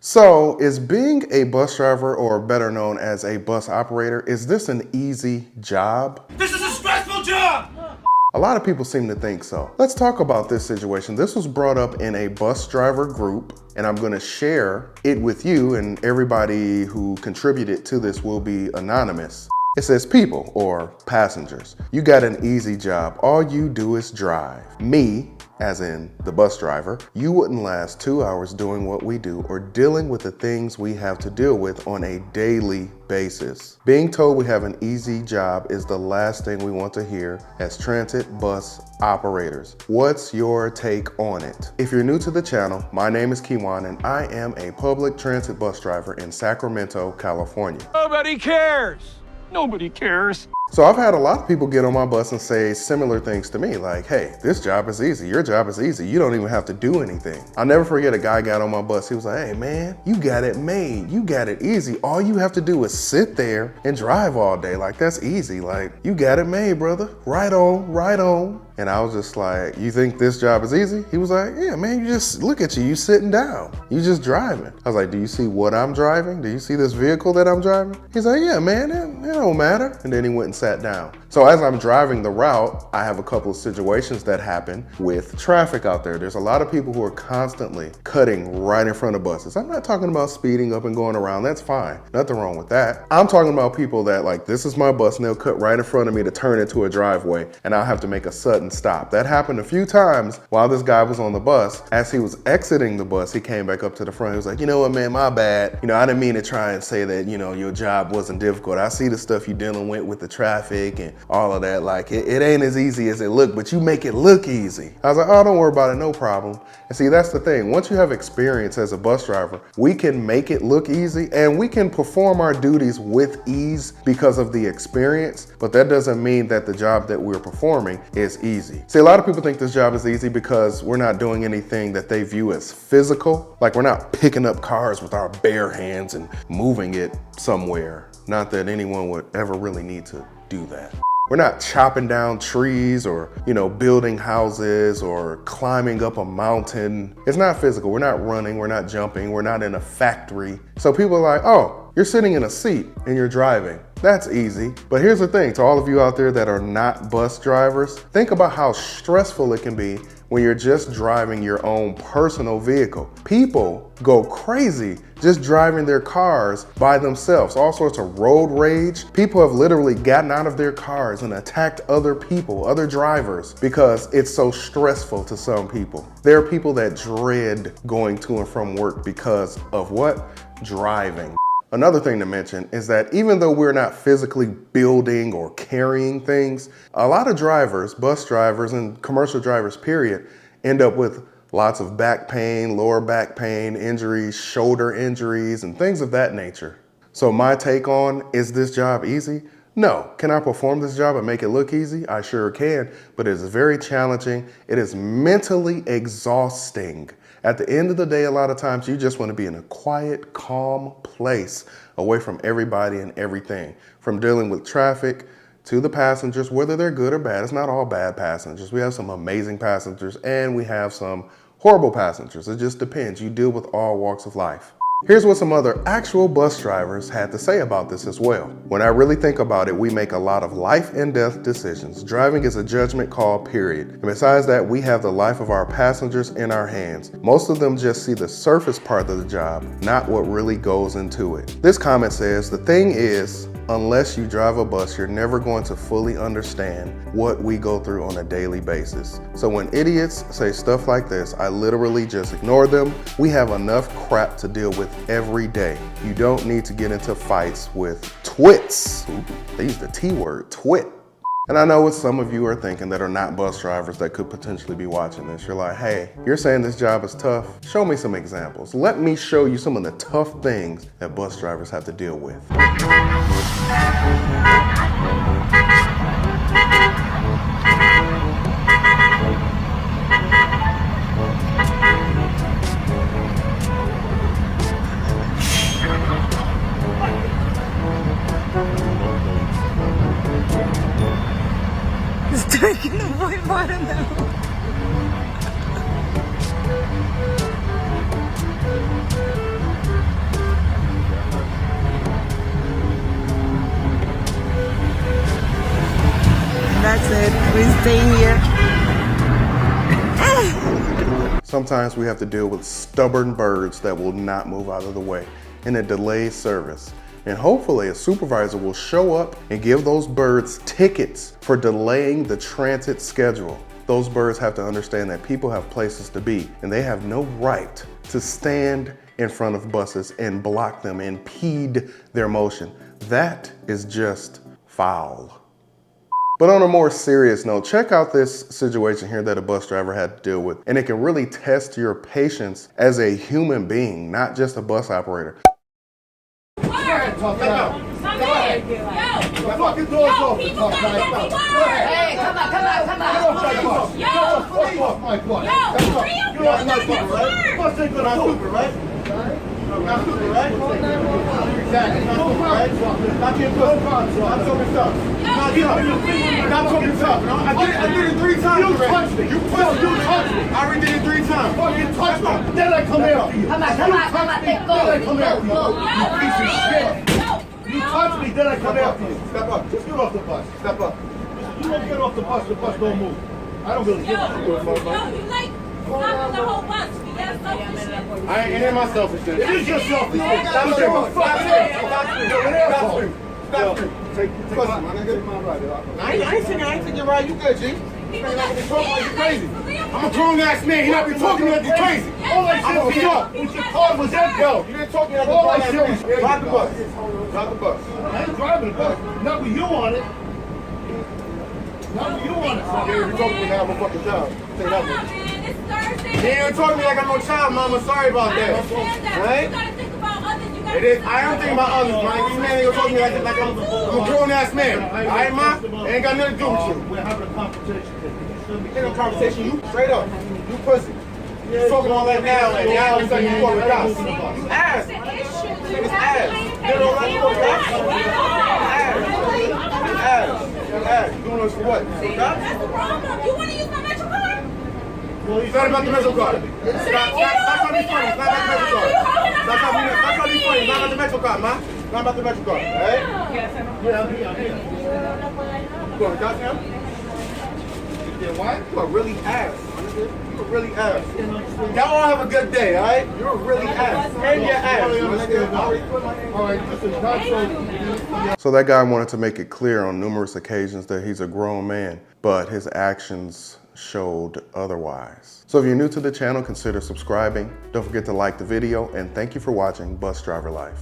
So, is being a bus driver, or better known as a bus operator, is this an easy job? This is a stressful job! A lot of people seem to think so. Let's talk about this situation. This was brought up in a bus driver group, and I'm gonna share it with you, and everybody who contributed to this will be anonymous. It says, people or passengers, you got an easy job. All you do is drive. Me, as in the bus driver, you wouldn't last 2 hours doing what we do or dealing with the things we have to deal with on a daily basis. Being told we have an easy job is the last thing we want to hear as transit bus operators. What's your take on it? If you're new to the channel, my name is Keywan and I am a public transit bus driver in Sacramento, California. Nobody cares! Nobody cares. So I've had a lot of people get on my bus and say similar things to me, like, hey, this job is easy, your job is easy, you don't even have to do anything. I'll never forget a guy got on my bus, he was like, hey man, you got it made, you got it easy. All you have to do is sit there and drive all day, like that's easy, like you got it made, brother. Right on, right on. And I was just like, you think this job is easy? He was like, yeah, man, you just look at you, you sitting down, you just driving. I was like, do you see what I'm driving? Do you see this vehicle that I'm driving? He's like, yeah, man, it don't matter. And then he went and sat down. So as I'm driving the route, I have a couple of situations that happen with traffic out there. There's a lot of people who are constantly cutting right in front of buses. I'm not talking about speeding up and going around, that's fine. Nothing wrong with that. I'm talking about people that like, this is my bus and they'll cut right in front of me to turn into a driveway and I'll have to make a sudden stop. That happened a few times while this guy was on the bus. As he was exiting the bus, he came back up to the front. He was like, you know what, man, my bad. You know, I didn't mean to try and say that, you know, your job wasn't difficult. I see the stuff you're dealing with the traffic and all of that. Like, it ain't as easy as it looked, but you make it look easy. I was like, oh, don't worry about it, no problem. And see, that's the thing. Once you have experience as a bus driver, we can make it look easy and we can perform our duties with ease because of the experience, but that doesn't mean that the job that we're performing is easy. See, a lot of people think this job is easy because we're not doing anything that they view as physical. Like we're not picking up cars with our bare hands and moving it somewhere. Not that anyone would ever really need to do that. We're not chopping down trees or, you know, building houses or climbing up a mountain. It's not physical. We're not running, we're not jumping, we're not in a factory. So people are like, oh, you're sitting in a seat and you're driving. That's easy. But here's the thing, to all of you out there that are not bus drivers, think about how stressful it can be when you're just driving your own personal vehicle. People go crazy just driving their cars by themselves. All sorts of road rage. People have literally gotten out of their cars and attacked other people, other drivers, because it's so stressful to some people. There are people that dread going to and from work because of what? Driving. Another thing to mention is that even though we're not physically building or carrying things, a lot of drivers, bus drivers and commercial drivers period, end up with lots of back pain, lower back pain, injuries, shoulder injuries, and things of that nature. So my take on, is this job easy? No. Can I perform this job and make it look easy? I sure can, but it is very challenging. It is mentally exhausting. At the end of the day, a lot of times you just want to be in a quiet, calm place away from everybody and everything. From dealing with traffic to the passengers, whether they're good or bad. It's not all bad passengers. We have some amazing passengers and we have some horrible passengers. It just depends. You deal with all walks of life. Here's what some other actual bus drivers had to say about this as well. When I really think about it, we make a lot of life and death decisions. Driving is a judgment call, period. And besides that, we have the life of our passengers in our hands. Most of them just see the surface part of the job, not what really goes into it. This comment says, the thing is, unless you drive a bus, you're never going to fully understand what we go through on a daily basis. So when idiots say stuff like this, I literally just ignore them. We have enough crap to deal with every day. You don't need to get into fights with twits. Ooh, they use the T word, twit. And I know what some of you are thinking that are not bus drivers that could potentially be watching this. You're like, hey, you're saying this job is tough? Show me some examples. Let me show you some of the tough things that bus drivers have to deal with. Taking the white bottom out. staying here. Sometimes we have to deal with stubborn birds that will not move out of the way, and it delays service. And hopefully a supervisor will show up and give those birds tickets for delaying the transit schedule. Those birds have to understand that people have places to be, and they have no right to stand in front of buses and block them and impede their motion. That is just foul. But on a more serious note, check out this situation here that a bus driver had to deal with. And it can really test your patience as a human being, not just a bus operator. Hey, come on, come on, come on. Yo, fuck off my butt. You are not stupid, right? Bus ain't gonna stupid, right? Not stupid, right? Exactly. Not stupid, right? Not being good. Not talking tough. Not talking tough. I did it 3 times. You touched me. You touched me. I already did it 3 times. Fucking touched me. Then I come after you. Come on, come on, come on, let go. Then I come after you. You piece of shit. You touch me, then I come after you. Step up. Just get off the bus. Step up. You don't get off the bus don't move. I don't really give a shit. You like stopping the whole bus. That's selfish shit. I ain't in my selfish shit. It is your selfish shit. Stop Take question, my nigga. I ain't saying you're right. You good, G. You ain't like to talk like you crazy. I'm a grown ass man. He not be talking like you crazy. All I said was your car was empty. Yo, you didn't talk to me like a grown ass man. Drive the bus. Drive the bus. I ain't driving the bus. Not with you on it. Not with you on it. Yeah, you talking to me now, I'm a fucking child. Say that much. You ain't talking to me like I'm no child, mama. Sorry about that. Right? You gotta think about others. You It is. I don't think about others, man. These men ain't gonna talk to me like I'm a grown ass man. Alright, ma? It ain't got nothing to do with you. We're having a conversation. Ain't no conversation. You straight up. You pussy. You talking all that now, and now it's like you want to die. You ass. Niggas ass. You know what? You ass. You doing this for what? That's the problem. You wanna use my Metro card? It's not about the Metro card. Stop trying to be funny. It's not about the Metro card. Stop trying to be funny. It's not about the Metro card, ma. It's not about the Metro card, alright? Yeah, I'm here. You going to Gotham? Yeah, why? You are really ass. You are really ass. Y'all all have a good day, alright? You're really ass. And your ass. Alright, listen, So that guy wanted to make it clear on numerous occasions that he's a grown man, but his actions showed otherwise. So if you're new to the channel, consider subscribing. Don't forget to like the video, and thank you for watching Bus Driver Life.